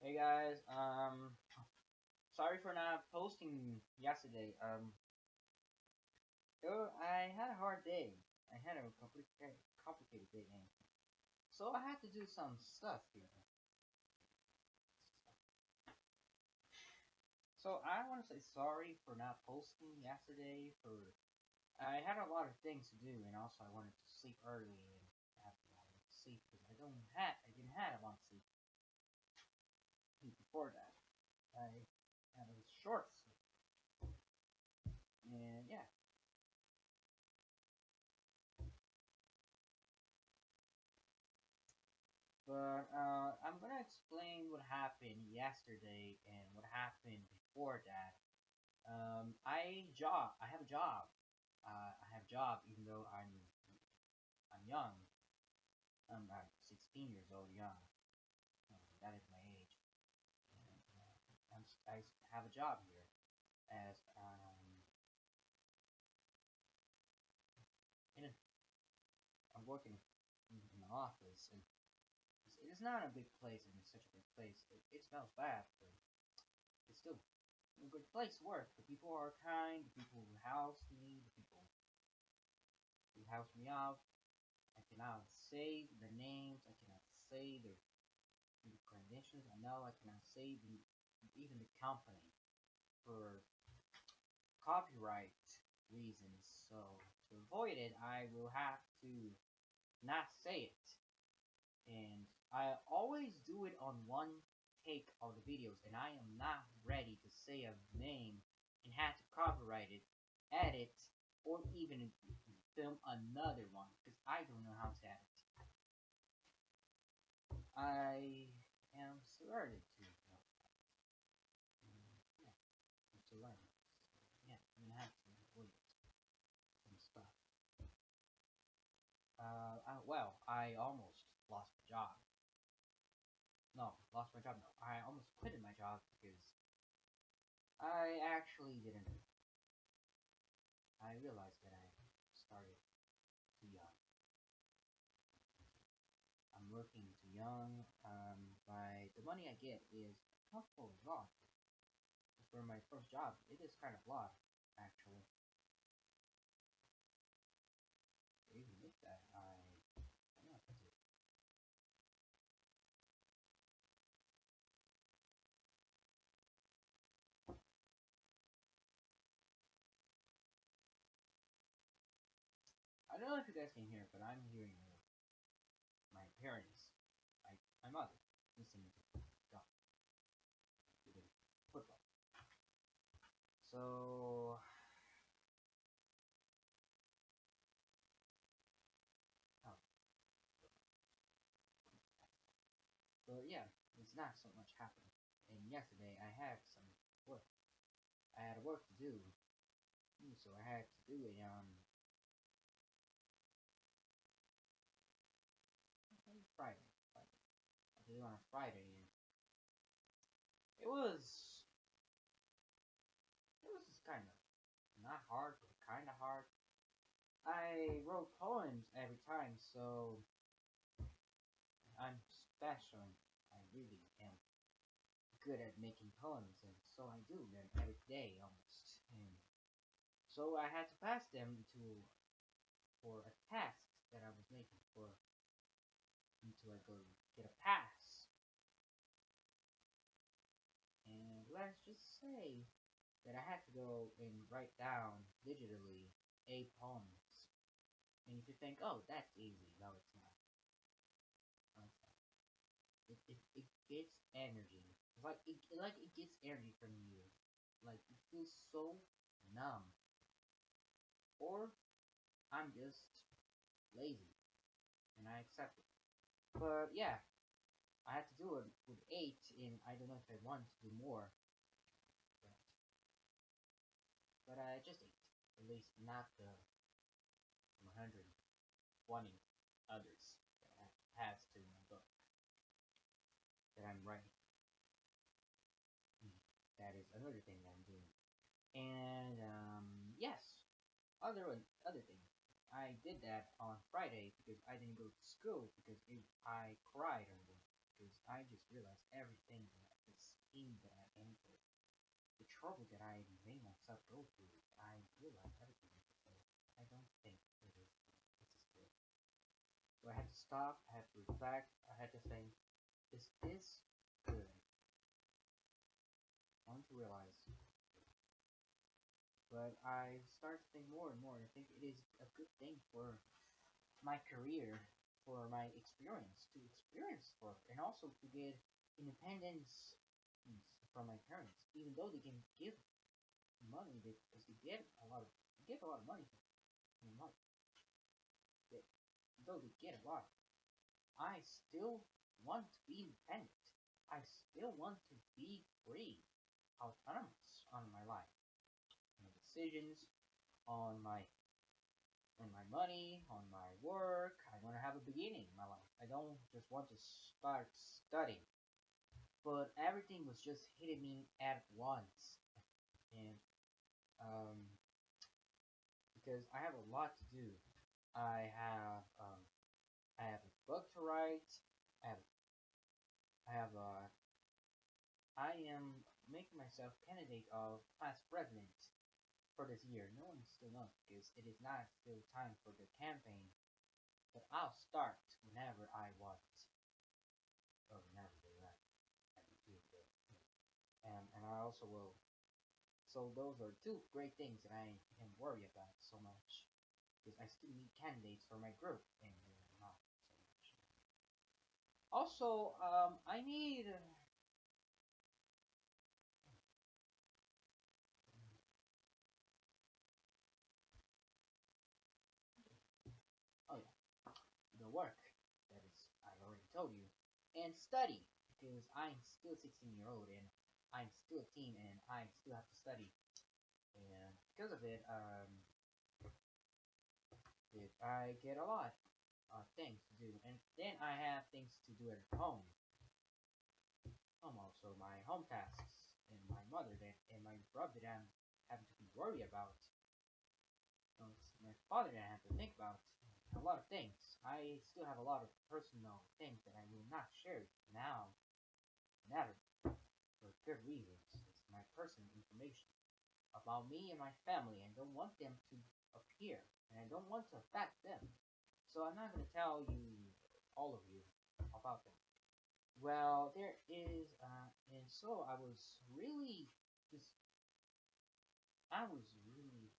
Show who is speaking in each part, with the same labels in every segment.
Speaker 1: Hey guys, sorry for not posting yesterday. I had a hard day. I had a complicated day, and so I had to do some stuff here. So I want to say sorry for not posting yesterday. For I had a lot of things to do, and also I wanted to sleep early and after I went to sleep because I didn't have a lot of sleep before that. I had a short sleep, and yeah. But I'm gonna explain what happened yesterday and what happened before that. I have a job. I have a job even though I'm young. I'm 16 years old, young. That is my age. And, I have a job here as in a, I'm working in an office, and it is not a big place, and it's such a big place. It smells bad, but it's still a good place to work. The people are kind. The people who house me, the people who house me out. I cannot say their names. I cannot say their credentials. I know I cannot say even the company for copyright reasons. So to avoid it, I will have to not say it. And I always do it on one take of the videos, and I am not ready to say a name and have to copyright it, edit, or even film another one because I don't know how to edit. I am still learning to know. Yeah, I'm still learning. So, yeah, I'm gonna have to avoid some stuff. Well, I almost lost my job. No, lost my job. No, I almost quitted my job because I actually didn't. I realized that I started too young. I'm working too young. By the money I get is comfortable a lot. For my first job, it is kind of a lot, actually. Even with that, I don't know if that's it. I don't know if you guys can hear, but I'm hearing my parents, my mother, listening to God, to the football. So, oh, but yeah, it's not so much happening. And yesterday I had some work. I had work to do, so I had to do it on Friday. Friday. I did it on a Friday, and it was it was kind of not hard, but kind of hard. I wrote poems every time, so I'm special. I really am good at making poems, and so I do them every day almost. And so I had to pass them to for a task that I was making for until I go get a pass. And let's just say that I had to go and write down digitally 8 poems. And if you think, oh, that's easy, no, it's not. No, it's not. It gets energy. Like it gets energy from you. Like it feels so numb. Or I'm just lazy and I accept it. But yeah, I had to do it with 8, and I don't know if I want to do more. But, but I just 8. At least not the 120 others that I have to in my book that I'm writing. That is another thing that I'm doing. And yes, other thing. I did that on Friday because I didn't go to school because I cried on work because I just realized everything the scheme that I entered, the trouble that I made myself go through, I realized everything is good. I don't think it is. This is good. So I had to stop. I had to reflect. I had to think, is this good? I want to realize, but I started to think more and more. I think it is a good thing for my career, for my experience, to experience work, and also to get independence from my parents. Even though they can give money, because they get a lot of money from your mother, they, though they get a lot, I still want to be independent. I still want to be free, autonomous on my life, my decisions, on my money, on my work. I want to have a beginning in my life. I don't just want to start studying. But everything was just hitting me at once. And um, because I have a lot to do. I have um, I have a book to write. I have I have I am making myself candidate of class president for this year. No one still knows because it is not still time for the campaign. But I'll start whenever I want, or whenever they let me do it. And I also will. So those are two great things that I am worried about so much because I still need candidates for my group, and they're not so much. Also, I need. Oh yeah, the work that is I already told you, and study because I'm still 16 year old and I'm still a teen and I still have to study. And because of it, I get a lot of things to do, and then I have things to do at home. Also my home tasks and my mother that and my brother that I'm having to be worried about. It's my father that I have to think about. A lot of things. I still have a lot of personal things that I will not share now, never, for good reasons. It's my personal information about me and my family. I don't want them to appear, and I don't want to affect them. So I'm not gonna tell you, all of you, about them. Well, there is, and so just, I was really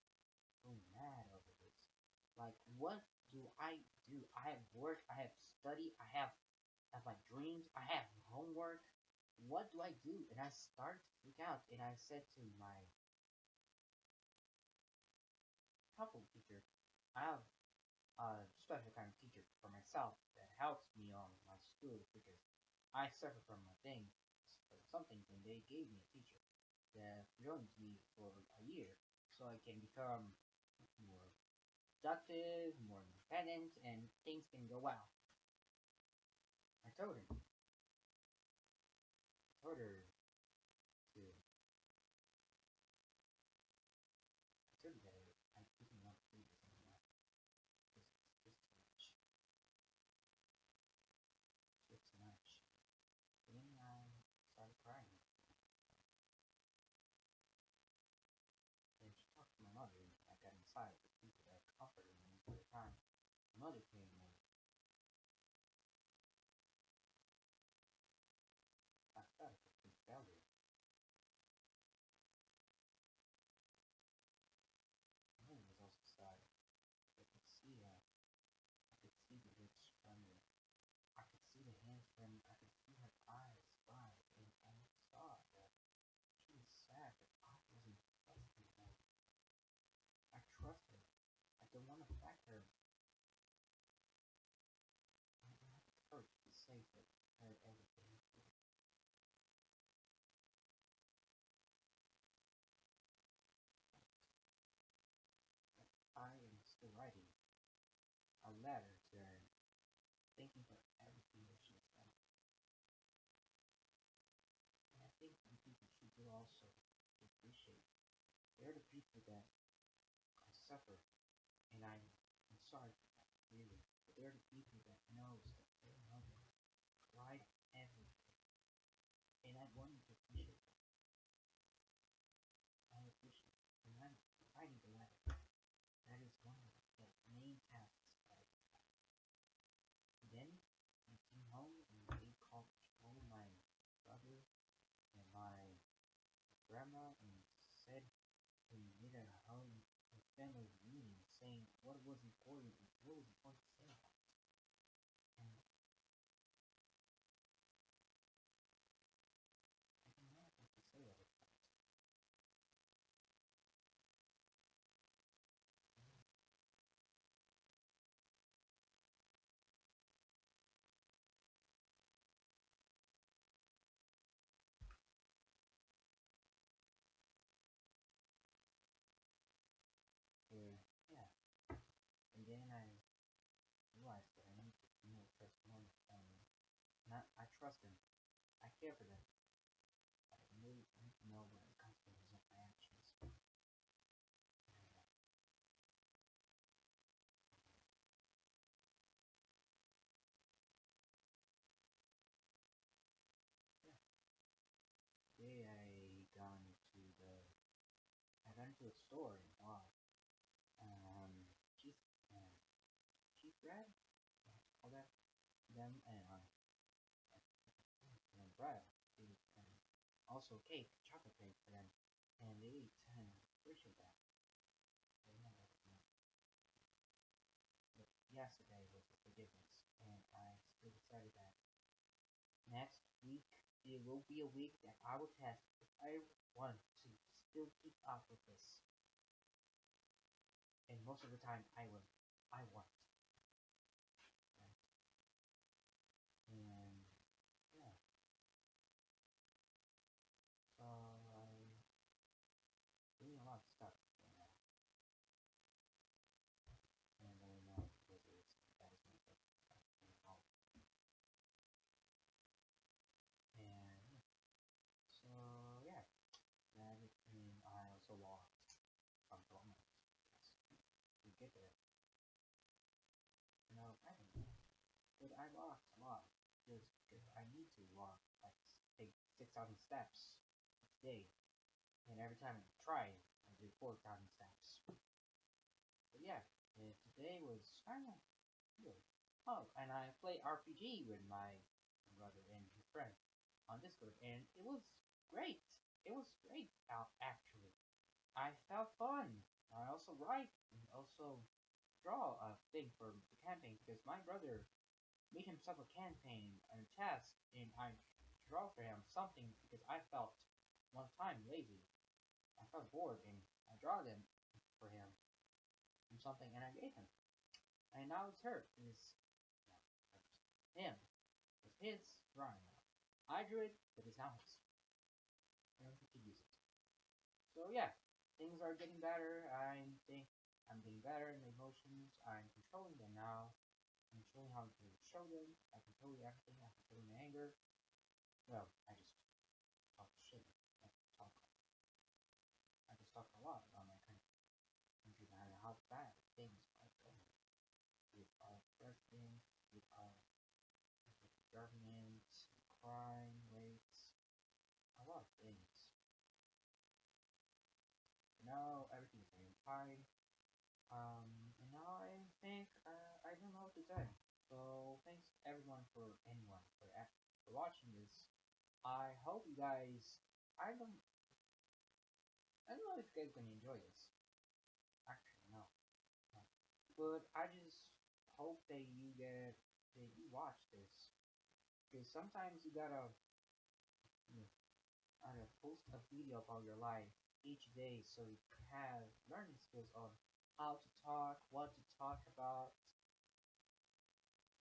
Speaker 1: so mad over this. Like, what do I do? I have work, I have study, have my dreams, I have homework. What do I do? And I started to freak out, and I said to my couple teacher, I have a special kind of teacher for myself that helps me on my school because I suffer from a thing, for something, and they gave me a teacher that joins me for a year so I can become more productive, more independent, and things can go well. I told her to, I told her that I didn't want to do this anymore. Just too much. Just too much. Then I started crying. Then she talked to my mother, and I got inside with people that comforted me for the time. My mother came and I felt a complete failure. My mother was also sad. I could see I could see the lips trembling. I could see the hands trembling. I could see her eyes wide, and I saw that she was sad that I wasn't trusting her. I trust her. I don't want to affect her. I don't have the courage to say that her everything. I am still writing a letter to her, thanking for everything that she has done. And I think the people should do also appreciate. They're the people that I suffer, and I'm sorry for that, really. But they're the people that knows that their mother cried everything. And one to appreciate that. I appreciate the ladder, providing the ladder. That is one of the main tasks that I have. Then I came home and they called all my brother and my grandma and said we needed a home a family reunion saying what was important to say about it. And I didn't know what to say about it. Yeah. And then I realized that I need to trust more my family. And I trust them. I care for them. But I really need to know what the consequences of my actions. And, yeah. Today I got into a store and bought cheese cheese bread. I have to call that them and bread. And also cake, chocolate cake for them. And they ate and appreciate that. They know that. But yesterday was the forgiveness, and I still decided that next week it will be a week that I will test if I want to still keep up with this. And most of the time I will. I want. Right? And yeah. So I'm doing a lot of stuff right now. And I know because that is my favorite stuff in all. And so yeah. That is, and I also walked some kilometers. Yes. To get there. I don't know. But I walked a lot just because I need to walk like take 6,000 steps each day. And every time I try, I do 4,000 steps. But yeah, today was kind of good. Oh, and I play RPG with my brother and his friend on Discord, and it was great. It was great, actually. I felt fun. I also write and also draw a thing for the campaign because my brother made himself a campaign and a task, and I draw for him something because I felt one time lazy. I felt bored, and I draw them for him and something, and I gave him. And now it's her. It's him. It's his drawing now. I drew it, but it's now his. And he could use it. So yeah, things are getting better. I think I'm getting better in the emotions. I'm controlling them now. I'm showing how to show them. I control everything. I control my anger. Well, I just talk shit. I talk. I just talk a lot about my country and how bad things are going with our president, with the government, crime rates, a lot of things. Now everything is very fine. And now I think I don't know what to say. So thanks anyone for watching this. I hope you guys. I don't. I don't know if you guys gonna enjoy this. Actually, no. No. But I just hope that you watch this because sometimes you you know, gotta post a video about your life each day so you have learning skills on how to talk, what to talk about.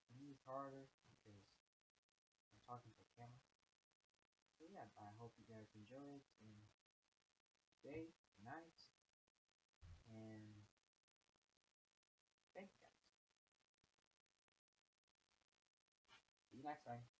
Speaker 1: For me, it's harder because I'm talking to the camera. So yeah, I hope you guys enjoy it and day, night, and thank you guys. See you next time.